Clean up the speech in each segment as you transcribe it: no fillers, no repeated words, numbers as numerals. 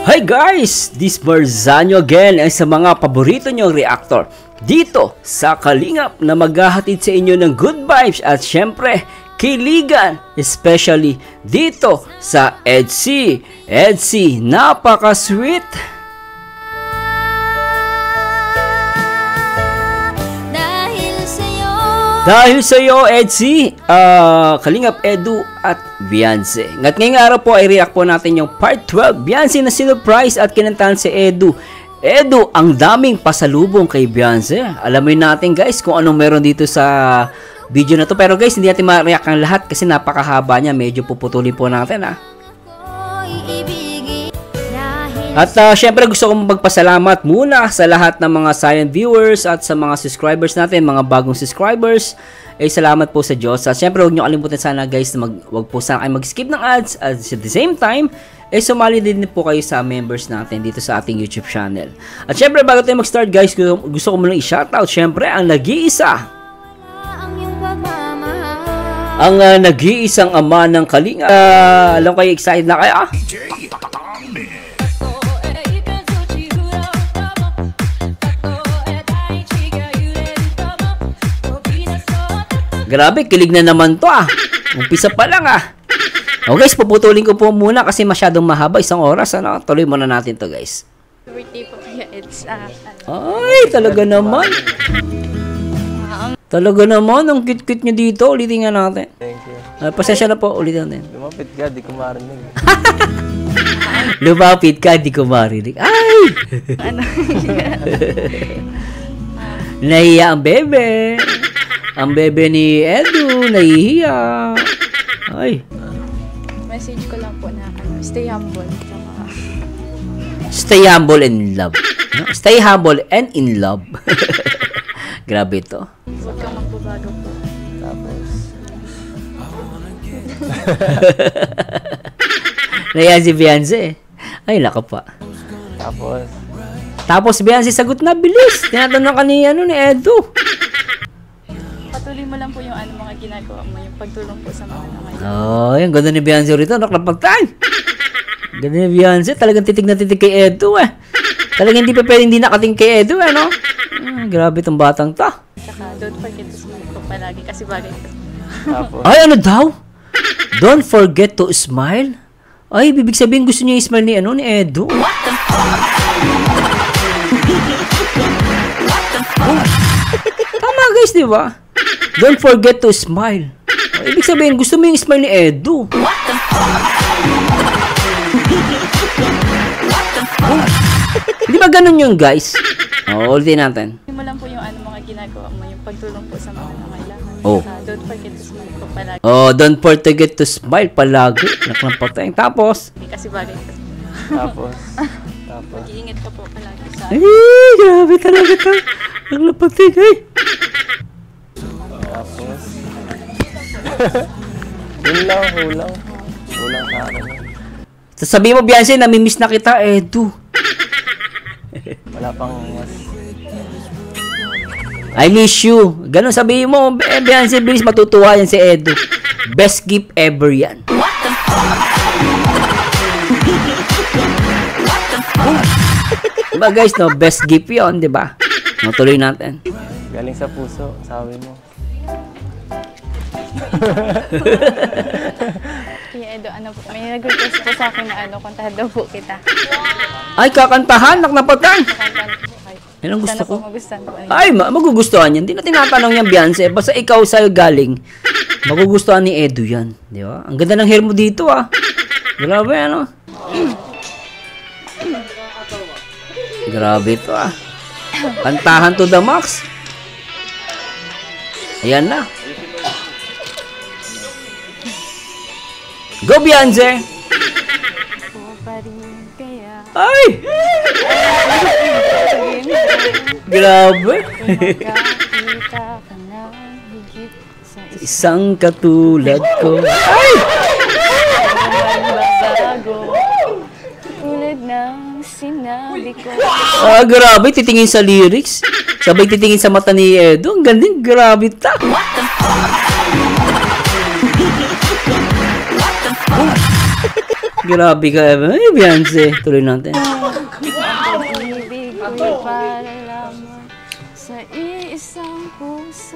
Hi guys! This Barzanyo again ay sa mga paborito nyong reactor dito sa Kalingap na maghahatid sa inyo ng good vibes at syempre kiligan, especially dito sa EDC. EDC, napaka-sweet! Dahil sa iyo, EDC, Kalingap Edu at Beyonce. Ngayon araw po ay react po natin yung part 12. Beyonce na sinurprise at kinantahan si Edu. Edu, ang daming pasalubong kay Beyonce. Alamin natin guys kung anong meron dito sa video na to. Pero guys, hindi natin ma-react ang lahat kasi napakahaba niya. Medyo puputulin po natin At syempre gusto kong magpasalamat muna sa lahat ng mga silent viewers at sa mga subscribers natin, mga bagong subscribers. Salamat po sa Diyos. At syempre huwag nyo kalimutan sana guys na wag po sana kayo mag-skip ng ads. At at the same time, sumali din po kayo sa members natin dito sa ating YouTube channel. At syempre bago tayo mag-start guys, gusto ko muna i-shoutout syempre ang nag-iisa. Ang nag-iisang ama ng Kalingap. Alam kayo, excited na kayo Grabe, kilig na naman to Umpisa pa lang Okay guys, puputulin ko po muna kasi masyadong mahaba, 1 oras Tuloy muna natin to guys. Birthday po kaya it's Ay, talaga naman. Talaga naman, ang cute-cute nyo dito. Ulitin nga natin. Thank you. Pasensya na po, ulitin natin. Lumapit ka, di ko marinig. Lumapit ka, di ko marinig. Ay! Ano? Nahiya ang bebe. Ang bebe ni Edu, nahihiya. Ay. Message ko lang po na stay humble. Stay humble and in love. Stay humble and in love. Grabe ito. Huwag kang magbabago po. Tapos. Nahiya si Beyonce. Ay, laka pa. Tapos Beyonce sagot na bilis. Tinatanong ka ni Edu. Patuloy mo lang po yung mga ginagawa mo, yung pagtulong po sa mga nangyayari. Oh, yung ganda ni Beyonce rito, naklapagtan. Ganda ni Beyonce, talagang titig na titig kay Edu Talagang hindi pa pwedeng hindi nakating kay Edu grabe itong batang ta. Saka don't forget to smile po palagi kasi bagay ko. Ay, ano daw? Don't forget to smile? Ay, bibig sabihin gusto niya i-smile ni Edu. Tama guys, di ba? Don't forget to smile. Ibig sabihin, gusto mo yung smile ni Edu. Di ba ganun yung guys? Ulitin natin. Mo lang po yung mga ginagawa mo, yung pagtulong po sa mga nangailangan. Don't forget to smile po palagi. Don't forget to smile palagi. Naklampatay. Tapos? Kasi bagay ko. Tapos. Mag-iingat ka po palagi sa Ay, grabe talaga ito. Naklampatay Tapos. Hulang sa akin. Sasabihin mo, Beyonce, namimiss na kita, Edu. Wala pang mas. I miss you. Ganun sabihin mo, Beyonce, bilis matutuwa yan si Edu. Best gift ever yan. Diba guys, no? Best gift yun, diba? Tuloy natin. Galing sa puso, sabi mo. Kaya Edo, po, may nag-request po sa akin na kantahan daw po kita. Ay, kakantahan, naknapatan. Yan ang gusto ko. Ay, magugustuhan yan. Hindi na tinatanong yan, Beyonce. Basta ikaw sa'yo galing. Magugustuhan ni Edu yan. Di ba? Ang ganda ng hair mo dito, Grabe, Grabe ito, Kantahan to the max. Ayan na. Go, Beyonce! Ay! Grabe! Isang katulad ko. Ay! Tulad ng sinabi ko. Grabe, titingin sa lyrics. Sabay titingin sa mata ni Edu. Ang ganding, grabe ta. Grabe ka. Ay, Beyonce. Tuloy natin. Pag-ibig ko'y para lamang sa iisang puso.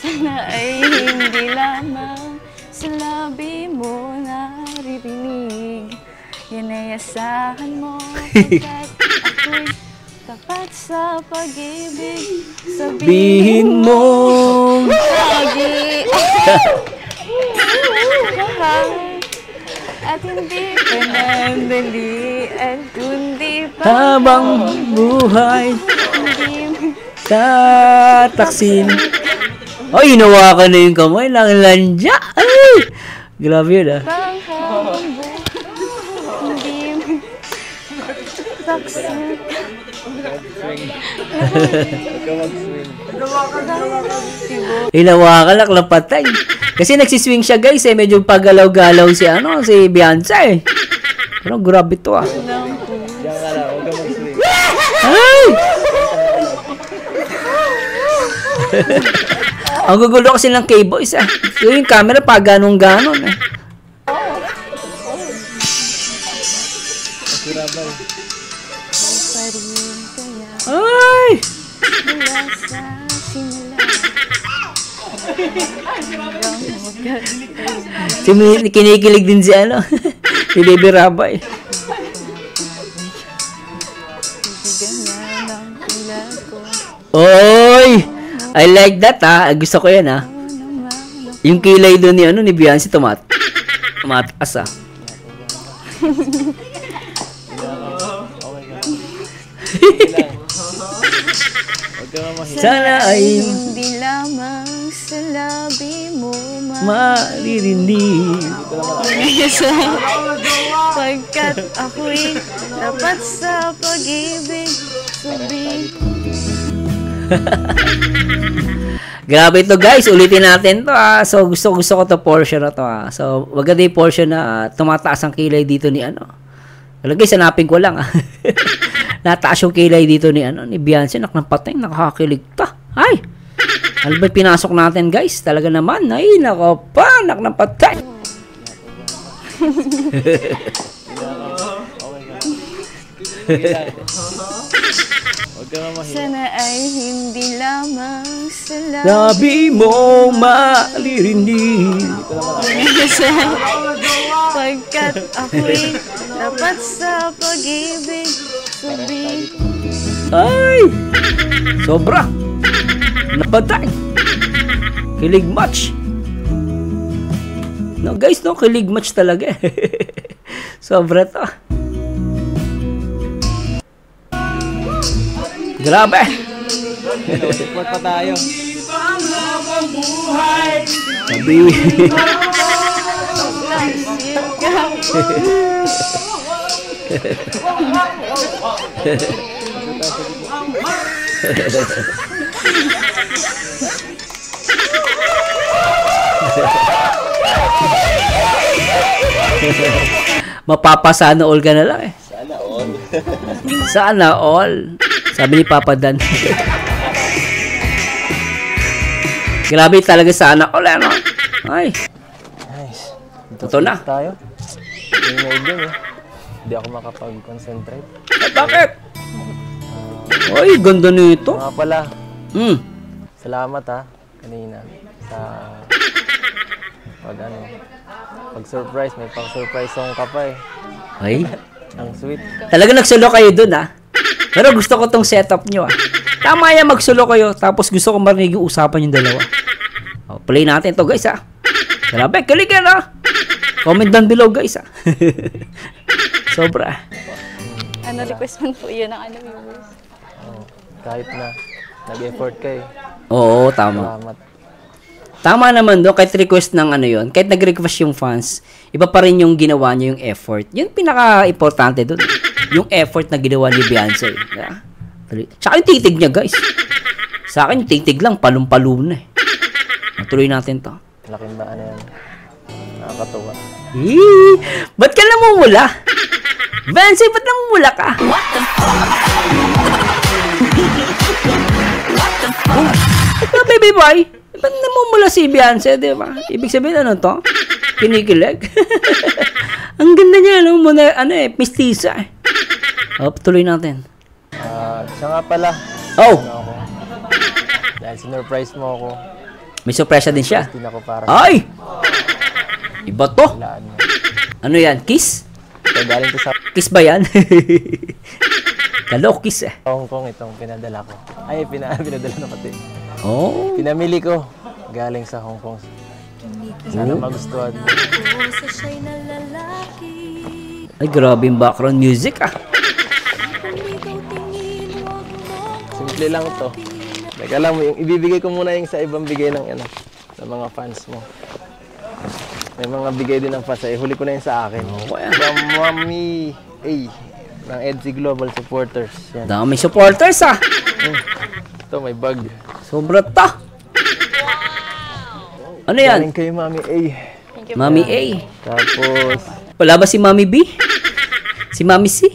Sana ay hindi lamang sa labi mo naririnig. Yan ay asahan mo pagkat ako'y tapat sa pag-ibig. Sabihin mo. Lagi at hindi ka nandalian kundi Habang buhay tataksin. Ay, hinawakan na yung kamay ng landya. Ay! Grabe yun ah. hindi taksin. Hinawakan lang patay. Kasi nagsiswing siya guys eh. Medyo pagalaw-galaw si Beyonce eh. Pero grabe to ah. Diyan ka lang, huwag ka mag-swing. Ay! Ang gugulo kasi ng K-Boys ah. Yung camera pa ganong-ganon eh. Ay! Kinikilig din si si Baby Rabay. Oy! I like that ah. Gusto ko yan ah. Yung kilay doon ni Beyonce tumataas ah. Sana ay Hindi lamang sa labi mo maririnig. pagkat ako'y tapat sa pag-ibig. Grabe ito guys, ulitin natin to ah. So gusto ko to portion na to ah. So maganda yung portion na tumataas ang kilay dito ni Wala guys, hanapin ko lang ah. Nataas yung kilay dito ni Beyonce, nakapatay, nakakakilig ka. Ay! Ano ba pinasok natin guys? Talaga naman, ay nako pa, nakapatay. Sana ay hindi lamang sa labi mo maririnig. pagkat ako'y tapat sa pag-ibig. Ay! Sobra! Napatay! Kilig match! No guys, no? Kilig match talaga Sobra to. Grabe! Support pa tayo. Sabi mapapasana all ka na lang eh. Sana all. Sana all. Sabi ni Papa Dan. Grabe talaga sana all Ay. Nice. Totoo na. Tayo. Hindi din eh. Hindi ako makapag-concentrate. Bakit? Ay, ganda nito. Nga pala. Salamat Kanina sa pag-surprise. May pang-surprise song ka pa eh. Ay. Ang sweet. Talaga nagsulo kayo dun Pero gusto ko tong setup nyo Tama yan, magsulo kayo. Tapos gusto ko marinig yung usapan yung dalawa. Play natin to guys Grabe, kaligan Comment down below guys Sobra. request man po yun ng viewers. Kahit na nag-effort kayo. Oo, tama. Salamat. Tama naman doon, kahit request ng yun, kahit nag-request yung fans, iba pa rin yung ginawa niyo, yung effort. Yun pinaka-importante doon. Yung effort na ginawa ni Beyonce. Tsaka yung titig niya, guys. Sa akin, yung titig lang, palong-palong na Tuloy natin to. Laking ba yan? Nakakatuwa. Ba't ka namumula? Beyonce, ba't namumula ka? What the fuck? Baby boy, ba't namumula si Beyonce, di ba? Ibig sabihin, ano to? Kinikilig. Ang ganda niya, no? Muna, mistisa. Tuloy natin. Siya nga pala. Oh! Ano ako? Dahil sinurprise mo ako. May sorpresa din siya. Hindi na ako para Ay! Iba to. laan mo. Ano yan? Kiss? Ito galing to sa Kiss ba yan? Kalo, kiss eh. Hong Kong itong pinadala ko. Ay, pinadala na pati. Oh. Pinamili ko. Galing sa Hong Kong. Sana magustuhan mo. Ay, grabe yung background music ah. Simple lang to. Teka lang mo, yung ibibigay ko muna yung sa ibang bigay ng ng mga fans mo. May mga bigay din ng fans. Huli ko na yun sa akin. From Mami A ng EDC Global Supporters. Yan. Dami supporters ah. Ito, may bag. Sobra ta. Ano yan? Galing kay Mami A. Thank you. Mami A. Tapos, Wala ba si Mami B? Si Mami C?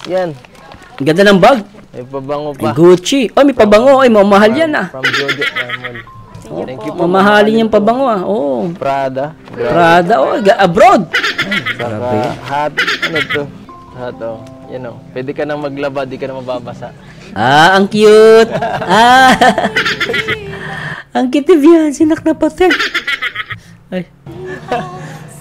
yan. Ang ganda ng bag. May pabango Ay, pa. Gucci. Ay, may pabango. Ay, mamahal yan ah. From Jojo Marmol. Thank you po. Mamahalin yung pabango ah. Oo. Prada. Prada. Oh, abroad. Saka hat. Ano to? Hat, oh. Yan, oh. Pwede ka nang maglaba, di ka na mababasa. Ah, ang cute. Ah. Ang cute yan. Sinak na pati. Ay.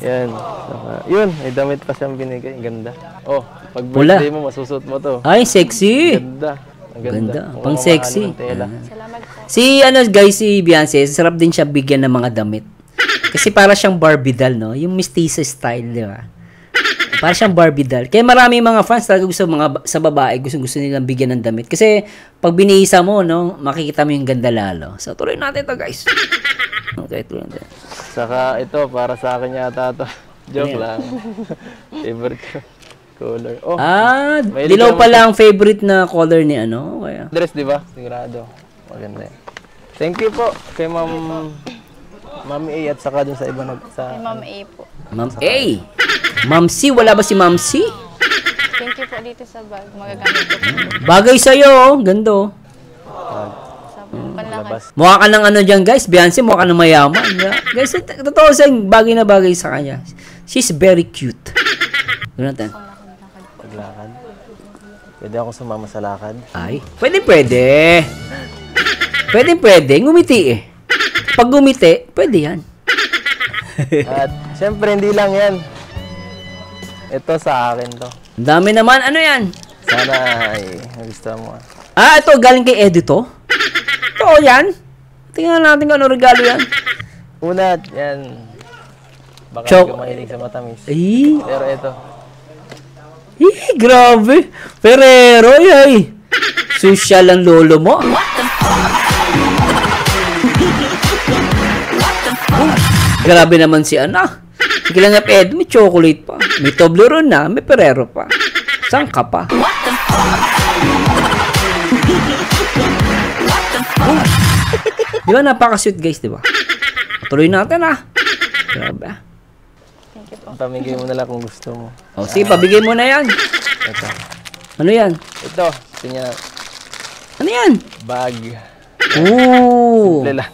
Yan. Saka, yun, may damit pa siyang binigay. Ganda. Oh, pag Pula. birthday mo, masusot mo to. Ay, sexy. Ganda. Ang ganda. Ganda. Mukhang Pang mamahal sexy. ng tela. Salamat po. Si guys, si Beyonce, sarap din siya bigyan ng mga damit. Kasi para siyang Barbie doll, no? Yung mestiza style, di ba? Para siyang Barbie doll. Kaya marami mga fans talaga gusto sa babae, gusto nilang bigyan ng damit. Kasi pag binihisa mo, no, makikita mo yung ganda lalo. So tuloy natin to, guys. Okay, tuloy natin. Saka ito, para sa akin yata to. Joke Ano yan? lang. Favorite ko. Color. Oh, Ah, Mahilig dilaw ka pala ang favorite na color ni ano. Kaya. dress, di ba? Sigurado. Maganda yan. Thank you po kay Mami A at saka dun sa iba Kay Ma'am A po. Ma'am A. Ma'am C, wala ba si Ma'am C? Thank you po dito sa bag. Magagamit ko po. Bagay sa'yo, oh. Gando. Sa panlangan. labas. Mukha ka ng ano dyan, guys. Beyonce, mukha ka ng mayaman. Yeah. Guys, totoo sa bagay na bagay sa kanya. She's very cute. Doon natin. Paglakad. Pwede ako sumama sa lakad. Ay, pwede. Pwede. Ngumiti eh. Pag gumiti, pwede yan. At syempre, hindi lang yan. Ito sa akin to. Ang dami naman. Ano yan? Sana ay nagustuhan mo. Ah, ito galing kay Eddie to? Ito yan. Tingnan natin kung ano regalo yan. Una, yan. Baka Choc- hindi ka mahilig sa matamis. Ay, Pero ito. grabe. Ferrero, ay. Social ang lolo mo. Grabe naman si Ana. Sige lang na Ed, may chocolate pa. May Toblerone na, may Ferrero pa. Saan ka pa? Di ba napaka-sweet guys, di ba? Tuloy natin ah. Grabe ah. Thank you po. Pamigay mo na lang kung gusto mo. O sige, pabigay mo na yan. Ito. Ano yan? Ito. Tingnan. Ano yan? Bag. Ooh. Simple lang.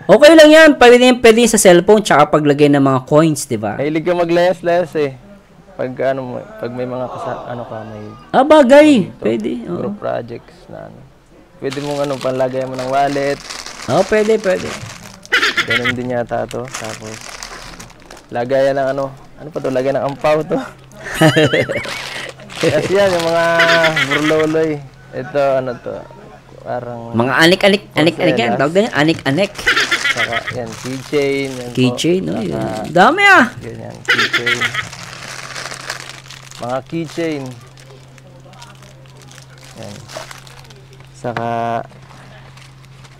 Okay lang yan. Pwede sa cellphone tsaka paglagay ng mga coins, di ba? Mahilig ka maglayas-layas eh. Pag ano mo, pag may mga may Ah, bagay. Pwede. Oo. group projects na ano. Pwede mong panlagay mo ng wallet. Oo, pwede. Ganun din yata to. Tapos, lagayan ng ano pa to? Lagayan ng ampaw to. Kasi yan, yung mga burloloy. Ito, ano to? Parang, Mga anik-anik yan. Tawag ganyan, anik-anik. saka, yan, keychain. Yan po. Keychain, no? Saka, Yun. Dami ah. ganyan, keychain. Mga keychain. Yan. Saka,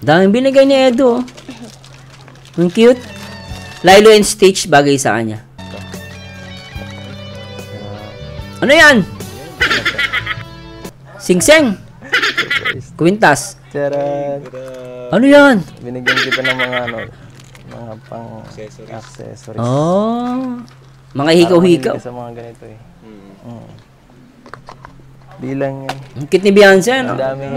Daming binigay ni Edo. Ang cute. Lilo and Stitch, bagay sa kanya. Ano yan? Sing-seng. Quintas. charan. Ano yan? Binigyan kita ng mga mga pang accessories. Oh. Mga Parang hikaw-hikaw. mahilig ka sa mga ganito eh. Di lang yan. Ang cute ni Beyonce, Ang ano? daming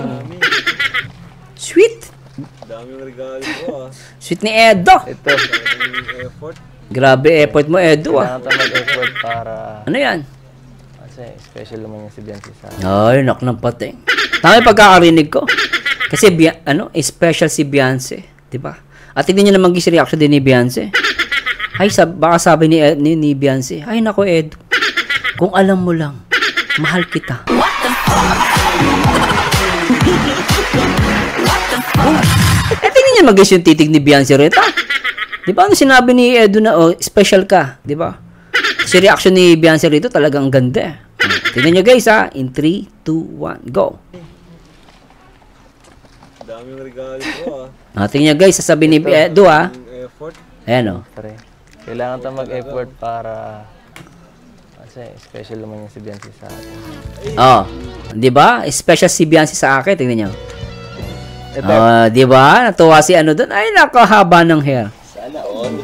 Sweet. Daming regalo ko Sweet ni Edo. Ito. effort. Grabe effort mo, Edo Kailangan tayo mag-effort para... Ano yan? Kasi special naman yung si Biancy sa akin. Ay, nak ng pating. Tama yung pagkakarinig ko. Kasi, special si Beyonce. Diba? At tignan nyo naman gis reaction din ni Beyonce. Ay, baka sabi ni Beyonce, ay, nako, Edo. Kung alam mo lang, mahal kita. Tingnan nyo mag-guess yung titig ni Beyonce rito. Di ba ano sinabi ni Edo na, special ka, di ba? Si reaction ni Beyonce rito talagang ganda. Tingnan nyo guys ha, in 3, 2, 1, go. Daming regalo ko Tingnan nyo guys, sasabi ni Edo ha. effort. Ayan o. Kailangan tayo mag-effort para... Kasi special naman yung si Biancy sa akin. Di ba? Special si Beyonce sa akin, tingnan nyo. Ito. Di ba? Natuwa si ano doon. Ay, nakahaba ng hair. Sana all.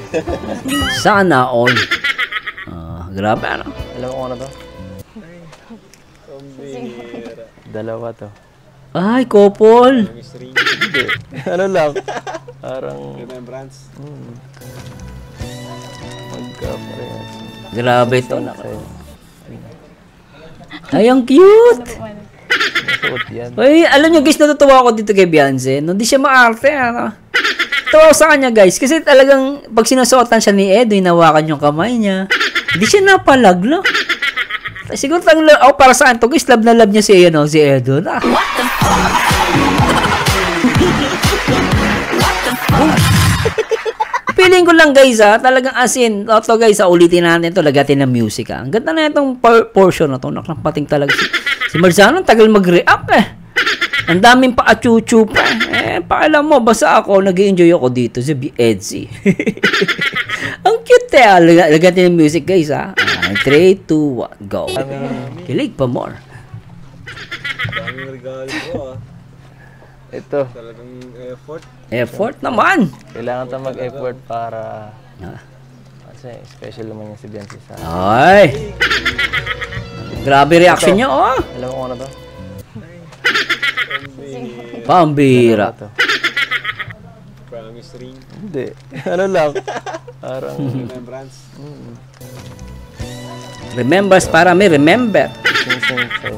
Sana all. Grabe ano. Alam mo kung ano to? Dalawa to. Ay, couple. Mystery. Hindi. Ano lang. Parang... Remembrance. Magka-parehas. Grabe ito. Sa'yo. Ay, ang cute. Nasuot yan. Ay, alam nyo guys, natutuwa ako dito kay Beyonce. No, di siya maarte, ano. Tuwa sa kanya guys. Kasi talagang, pag sinusuotan siya ni Edo, hinawakan yung kamay niya. Hindi siya napalaglo. Siguro para saan to guys, love na love niya si Edo. Feeling ko lang guys talagang asin. Ito guys, ulitin natin ito, lagatin ng music Ang ganda na itong portion na ito. Nakapating talaga si Marzano, tagal mag-react Ang daming pa-achuchu pa. Paalam mo, basta ako, nag-enjoy ako dito sa Edsy. Ang cute lagatin ng music guys 3, 2, 1, go. Kilig pa more. Daming regalo ko Ito. Talagang effort. Effort naman. Kailangan tayo mag-effort para... Kasi special naman yung si Biancy sa akin. Ay! Grabe reaction niya, Alam mo kung ano to? Pambira. Ano to? Promise ring. Hindi. Ano lang. Parang... Remembrance. Remembers para may remember. Sing-sing sa'yo.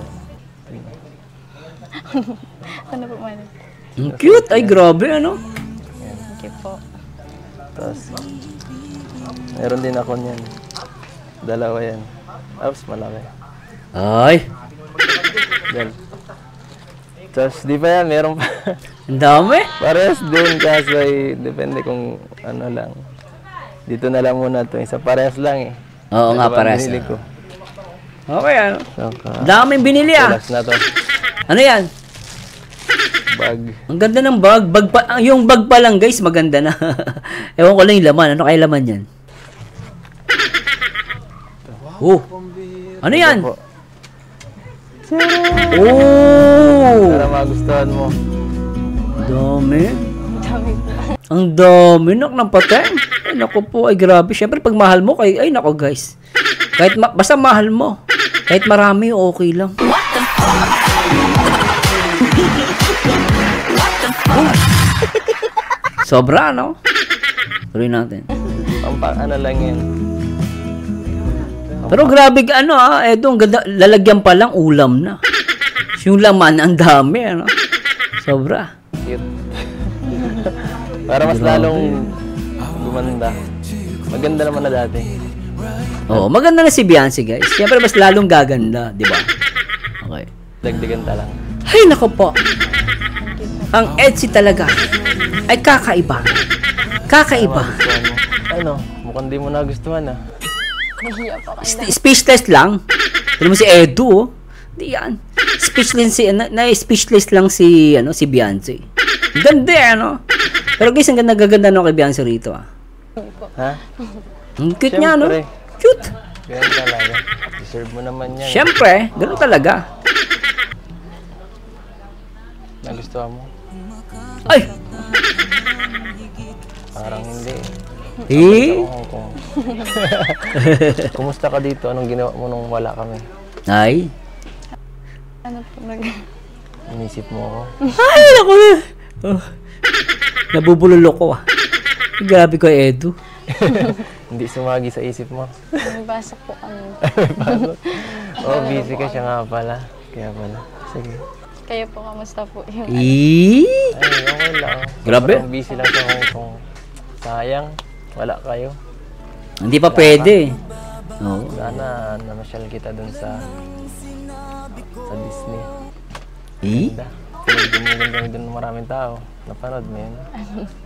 Ano po man? Ang cute. Ay, grabe, ano? Thank you po. Tapos, meron din ako niyan. Dalawa yan. Tapos, malaki. Ay, Yan. Tapos, di pa yan, meron pa. ang dami. Parehas din, kaso ay depende kung ano lang. Dito na lang muna ito. Isa parehas lang Oo nga, Dalawa parehas. binili ko. Okay, ano? Saka, Daming binili, last na to. Ano yan? Bag. Ang ganda ng bag. Yung bag pa lang, guys, maganda na. Ewan ko lang yung laman. Ano kaya laman yan? Ano yan? Po. Para magustuhan mo. Dami. Dami po. Ang dami. Ng pateng. Ay, naku po. Ay, grabe. Siyempre, pag mahal mo, ay, naku, guys. Basta mahal mo. Kahit marami, okay lang. Sobra, no? Tuloy natin. Ano lang yan. Pero grabe, Edo, ang ganda. Lalagyan pa lang, ulam na. Yung laman, ang dami, ano? Sobra. Cute. Para mas lalong gumanda. Maganda naman na dati. Oo, maganda na si Beyonce, guys. Siyempre, mas lalong gaganda, di ba? Okay. Dagdagan ta lang. Ay, nako po. Ang Etsy talaga ay kakaiba. Kakaiba. Gustuhan mo. Ano? Mukhang di mo nagustuhan Nahiya po kayo. Speechless lang. Tignan mo si Edu, oh. Di yan. Speechless speechless lang si Beyonce. Ganda, ano? Pero guys, ang ganda no kay Beyonce rito, Ha? Ang cute niya, no? Siyempre. Cute. Ganyan talaga. Deserve mo naman yan. Siyempre, gano'n talaga. Nagustuhan mo? Ay! Parang hindi. Eh? Hong Kong. Kumusta ka dito? Anong ginawa mo nung wala kami? Ay. Ano po Inisip mo ako? Ay, naku. Oh, nabubulolok ko ah. Grabe ko, Edu. Hindi sumagi sa isip mo. Nabasa po kami. Oh, busy ka siya nga pala. Kaya pala. Sige. Kayo po, kamusta po yung Eee! Ay, okay lang. Grabe. Sobrang busy lang sa Hong Kong. Sayang, wala kayo. Hindi pa pwede. Oo. Sana namasyal kita dun sa Disney. Eh? Ganda. Pinagdumugan dun maraming tao. Napanood mo yun?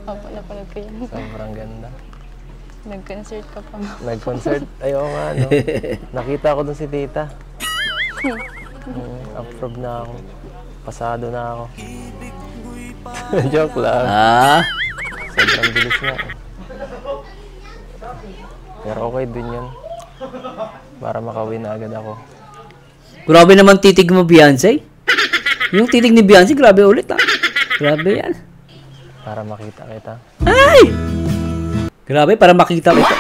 Opo, napanood ko yan. Sobrang ganda. Nag-concert ka pa. Nag-concert? Ayaw nga, no? Nakita ko dun si tita. Approve na ako. Pasado na ako. Joke lang. Ah? Sobrang bilis nga. Pero okay din yun. Para makawin na agad ako. Grabe naman titig mo, Beyonce. Yung titig ni Beyonce, grabe ulit ah. Grabe yan. Para makita kita. Ay! Grabe, para makita kita.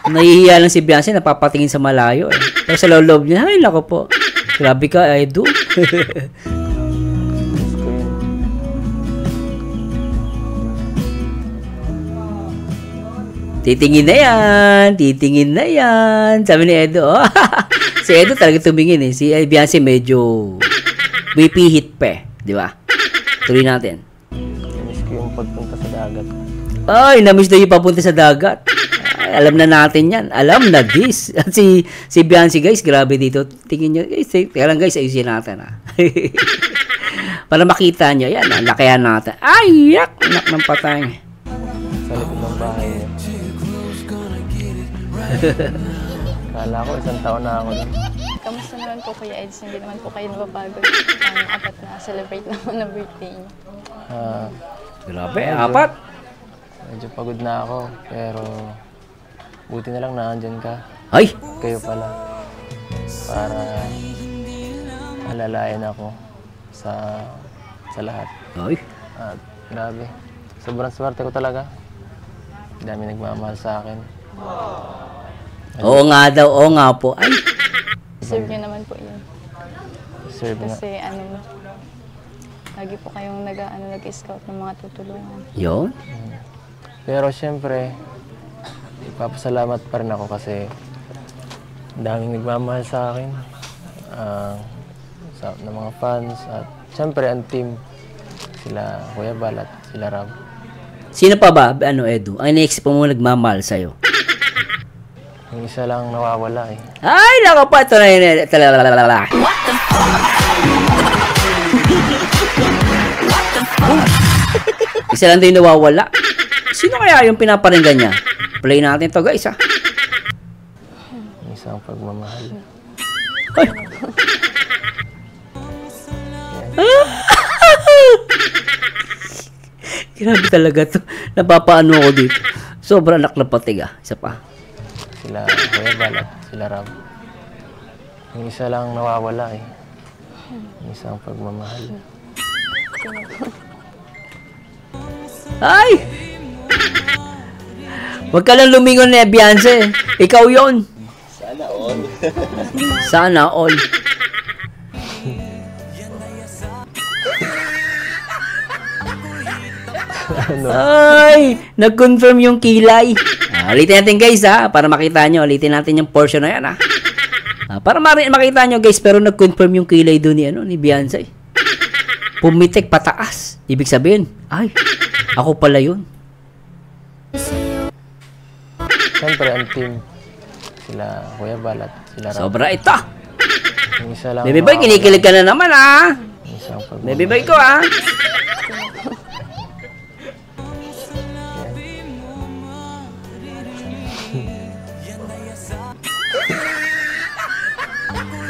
Nahihiya lang si Beyonce, napapatingin sa malayo eh. Pero sa loob niya, ay nako po. Grabe ka, Edu. Miss ko yun. Titingin na yan, titingin na yan. Sabi ni Edu, oh. Si Edu talaga tumingin eh. Si Beyonce medyo BP hit pa eh. Di ba? Tuloy natin. Miss ko yung pagpunta sa dagat. Ay, namiss na yung papunta sa dagat. Ay, alam na natin yan. Alam na this. At si Beyonce guys, grabe dito. Tingin nyo, guys, kaya lang guys, ayusin natin ha. Para makita nyo, yan, lakihan natin. Ay, yak! Anak ng patay. Sa likod ng bahay niya. Kala ko isang taon na ako dun. Kamusta naman po, Kuya Eds? Hindi naman po kayo napapagod. Ang apat na celebrate naman na birthday niyo. Grabe, apat. Medyo pagod na ako. Pero buti na lang naandyan ka. Ay! Kayo pala. Para alalayan ako sa lahat. Ay! At grabe. Sobrang swerte ko talaga. Dami nagmamahal sa akin. Oo nga daw, oo nga po. Ay! Deserve niyo naman po yun. Serve na. Kasi lagi po kayong nag-scout ng mga tutulungan. Yun? Pero siyempre, ipapasalamat pa rin ako kasi daming nagmamahal sa akin. Ng mga fans at siyempre ang team. Sila Kuya Bal at sila Rab. Sino pa ba, Edu? Ang ina-expect mo nagmamahal sa'yo? Yung isa lang nawawala eh. Ay, nako pa. Ito na yun. Isa lang din nawawala. Sino kaya yung pinaparinggan niya? Play natin to guys ha. Yung isang pagmamahal. Ay. Grabe talaga to. Napapaano ako dito. Sobrang anak na patig ah. Isa pa. Sila Kuya Bal at sila Rab. Yung isa lang nawawala eh. Yung isang pagmamahal. Ay! Huwag ka lang lumingon na Beyonce. Ikaw yon. Sana all. Sana all. Ay! Nag-confirm yung kilay. Ulitin natin guys ha. Para makita nyo. Ulitin natin yung portion na yan ha. Para makita nyo guys. Pero nag-confirm yung kilay doon ni Beyonce. Pumitik pataas. Ibig sabihin, ay, ako pala yun. Siyempre ang team. Sila Kuya Bal at sila Rab. Sobra ito. Yung isa lang Baby boy, kinikilig ka na naman ha. yung isang pagmamahal. Baby boy ko ha.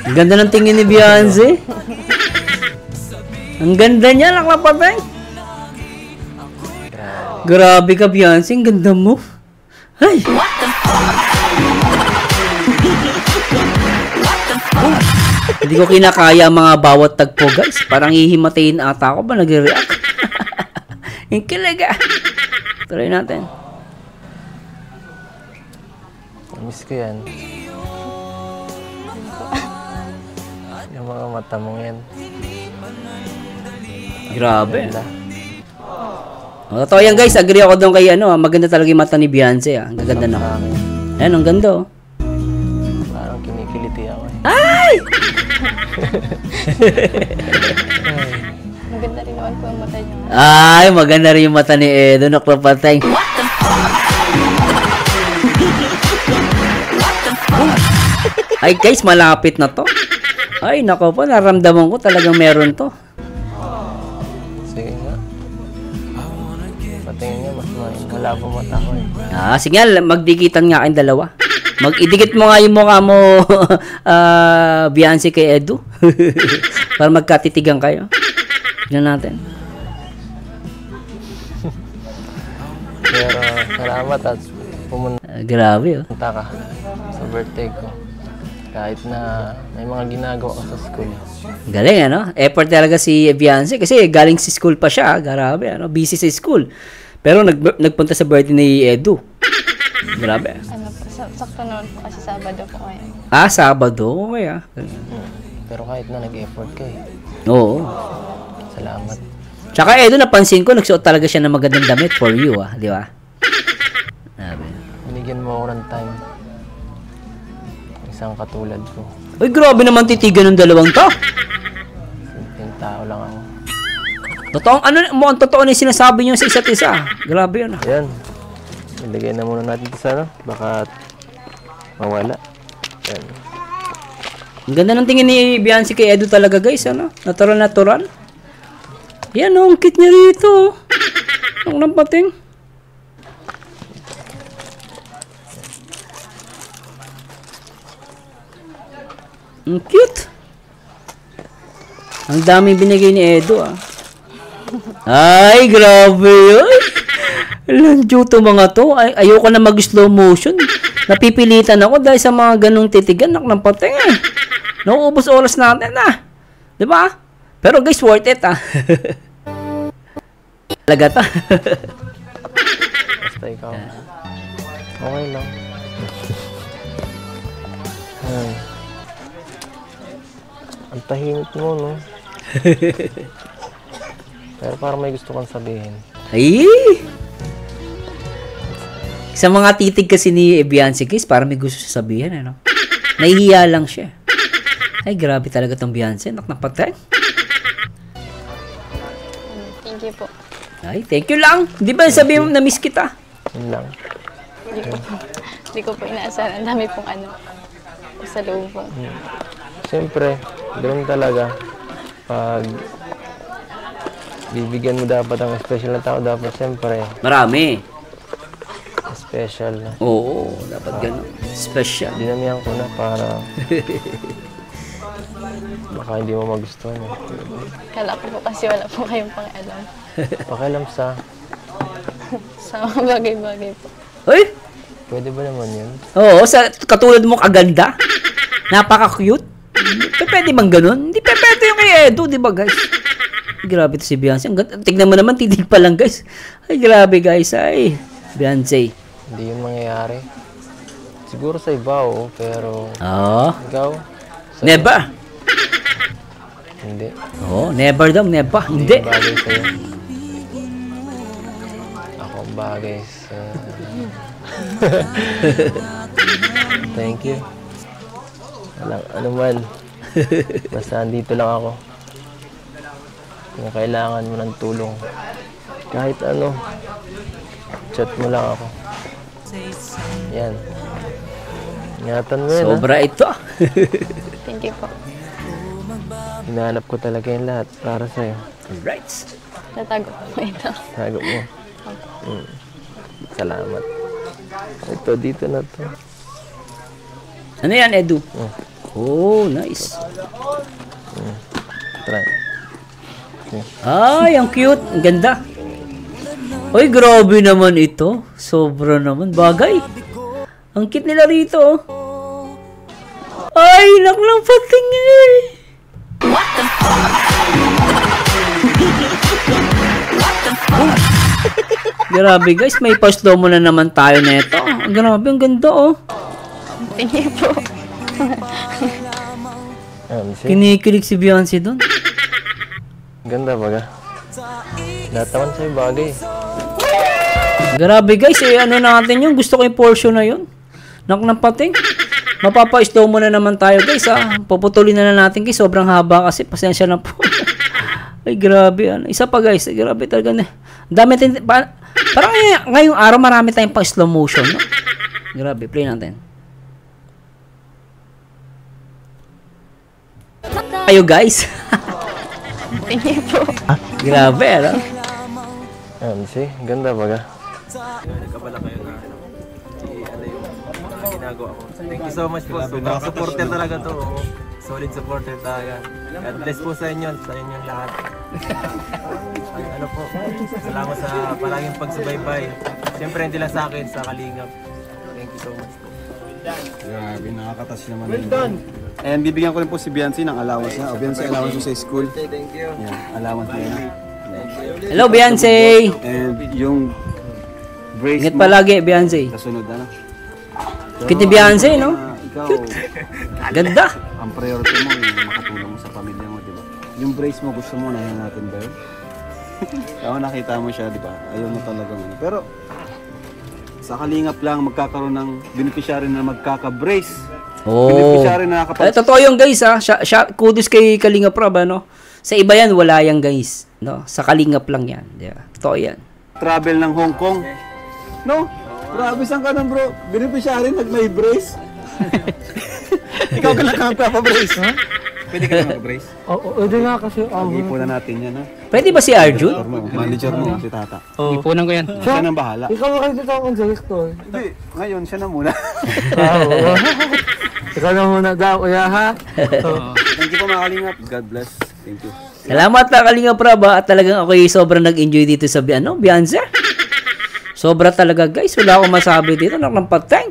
Ang ganda ng tingin ni Beyonce. Ang ganda niya, naklapatay. Grabe ka, Beyonce. Ang ganda mo. Ay! Hindi ko kinakaya ang mga bawat tagpo, guys. Parang hihimatayin ata ako ba nag-react? Yung kilaga. Tuloy natin. Miss ko yan. Yung mga mata mong yan. Grabe. Ganda. Totoo yan guys, agree ako doon kay ano, maganda talaga yung mata ni Beyonce ah. Ang ganda na. Ayan, ang ganda oh. Parang kinikiliti ako eh. Ay! Maganda rin naman po ang mata niyo. Ay, maganda rin yung mata ni Edo, naklapatay. Ay guys, malapit na to. Ay, nako po, naramdaman ko talagang meron to. Sige nga. Patingin nga, mas malabo mata ko eh. Sige nga, magdikitan nga kayong dalawa. Idikit mo nga yung mukha mo, Beyonce kay Edu. Para magkatitigan kayo. Tignan natin. Pero salamat at pumunta Grabe oh. ka sa birthday ko. Kahit na may mga ginagawa ko sa school. Galing ano? Effort talaga si Beyonce kasi galing si school pa siya. Grabe ano? Busy sa school. Pero nagpunta sa birthday ni Edu. Grabe. Ano po, sakto noon po kasi Sabado po ngayon. Sabado. Okay ah. Pero kahit na nag-effort ka eh. Oo. Salamat. Tsaka Edu, napansin ko, nagsuot talaga siya ng magandang damit for you ah. Di ba? Grabe. Binigyan mo ako ng time. Isang katulad ko. Uy, grabe naman titigan ng dalawang to. Simpleng tao lang ako. Totoo na yung sinasabi niyo sa isa't isa. Grabe yun. Ayan. Ilagay na muna natin ito sa ano. Baka mawala. Ayan. Ang ganda ng tingin ni Beyonce kay Edu talaga guys. Ano? Natural. Yan oh, ang cute niya rito. Ang lampating. Ang cute. Ang dami binigay ni Edu ah. Ay, grabe yun. Landiyo to mga to. Ayoko na mag-slow motion. Napipilitan ako dahil sa mga ganong titigan. Ng pating eh. Nauubos oras natin ah. Diba? Pero guys, worth it ah. Talaga ta. Basta ikaw. Okay lang. Ay. Ang tahimik mo, no? Pero parang may gusto kang sabihin. Ay! Sa mga titig kasi ni Beyonce guys, parang may gusto siya sabihin, ano? Nahihiya lang siya. Ay, grabe talaga tong Beyonce. Napatay. Thank you po. Ay, thank you lang. Di ba sabihin mo na miss kita? Yun lang. Hindi ko po inaasahan. Ang dami pong ano sa loob po. Siyempre, ganoon talaga. Pag bibigyan mo dapat ang special na tao, dapat siyempre Marami. special na. Oo, dapat ganun. Special. Dinamihan ko na para baka hindi mo magustuhan. Kala ko po kasi wala po kayong pang-alam. Pakialam sa Sa mga bagay-bagay po. Ay! pwede ba naman yun? Oo, katulad mo kaganda. Napaka-cute. Pwede bang ganun? Hindi pwede yung kay Edu, di ba guys? Grabe to si Beyonce. Tignan mo naman, titig pa lang guys. Ay, grabe guys. Ay, Beyonce. Hindi yun mangyayari. Siguro sa iba, pero Oo. ikaw? Never. Hindi. Oo, never daw, never. Hindi. Yung bagay sa'yo. Ako ang bagay sa... Thank you. Ano man. Basta andito lang ako. Kung kailangan mo ng tulong. Kahit ano. Chat mo lang ako. Yan. Ingatan mo yan, Sobra ito. Thank you po. Hinahanap ko talaga yung lahat para sa'yo. Alright. Natago po ito. Tago mo. Salamat. Ito, dito na to. Ano yan, Edu? Oh, nice. Try. Ay, ang cute. Ang ganda. Ay, grabe naman ito. Sobra naman. Bagay. Ang cute nila rito. Ay, naklang patingin. What the fuck? Grabe guys, may pa-slow mo na naman tayo nito. Grabe, ang ganda oh. Thank you po. Kinikilig si Beyonce doon. Ganda baga. Lahat naman sa'yo bagay. Grabe guys, ano natin yun? Gusto ko yung portion na yun. Naknapating. Mapapa-slow mo na naman tayo guys ha. Puputulin na natin guys. Sobrang haba kasi. Pasensya na po. Ay grabe. Isa pa guys. Grabe talaga na. Dami parang ngayong araw marami tayong pang slow motion. No? Grabe. Play natin. Ayo guys. Thank you po. Grabe ano? See? Ganda baga. Nagkabala kayo na ano yung mga ginagawa ko. Thank you so much po. Sobrang supporter talaga to. Solid supporter talaga. God bless po sa inyo lahat. Ano po, salamat sa palaging pagsubaybay. Siyempre hindi lang sa akin, sa Kalingap. Thank you so much po. Grabe, nakakatas naman yun. And bibigyan ko rin po si Beyonce ng allowance niya. O Beyonce, allowance mo sa school. Thank you. Yan, allowance niya na. Hello Beyonce. And yung brace Ingat mo, palagi Beyonce. sa sunod, ano? Cute ni Beyonce no? Ikaw, Ganda. ang priority mo yung makatulong mo sa pamilya mo, di ba? Yung brace mo, gusto mo na yan natin ba yun? Kaya nakita mo siya, di ba? Ayaw mo talagang ano. Pero, sa Kalingap lang, magkakaroon ng beneficiary na magkaka-brace. Oh. Beneficiary na nakapag... Totoo yung guys ha. Kudos kay Kalinga Prab ano. Sa iba yan wala yan guys, no? Sa Kalingap lang yan. Yeah. Totoo yan. Travel ng Hong Kong. No? Grabe, saan ka nun bro? Beneficiary, nag-may brace. Ikaw ka lang magpapabrace, ha? Pwede ka lang mag-brace? Oo, pwede nga kasi. Pag-ipunan natin yan, ha? Pwede ba si Arjun? Manager mo, si Tata. Ipunan ko yan. Siya nang bahala. Ikaw lang dito akong sa store. Hindi, ngayon siya na muna. Ikaw na muna daw, kuya ha? Thank you po mga Kalingap. God bless. Thank you. Salamat na Kalinga Prab ha. At talagang ako sobrang nag-enjoy dito sa Beyonce. Sobra talaga guys. Wala akong masabi dito. Naknampatay.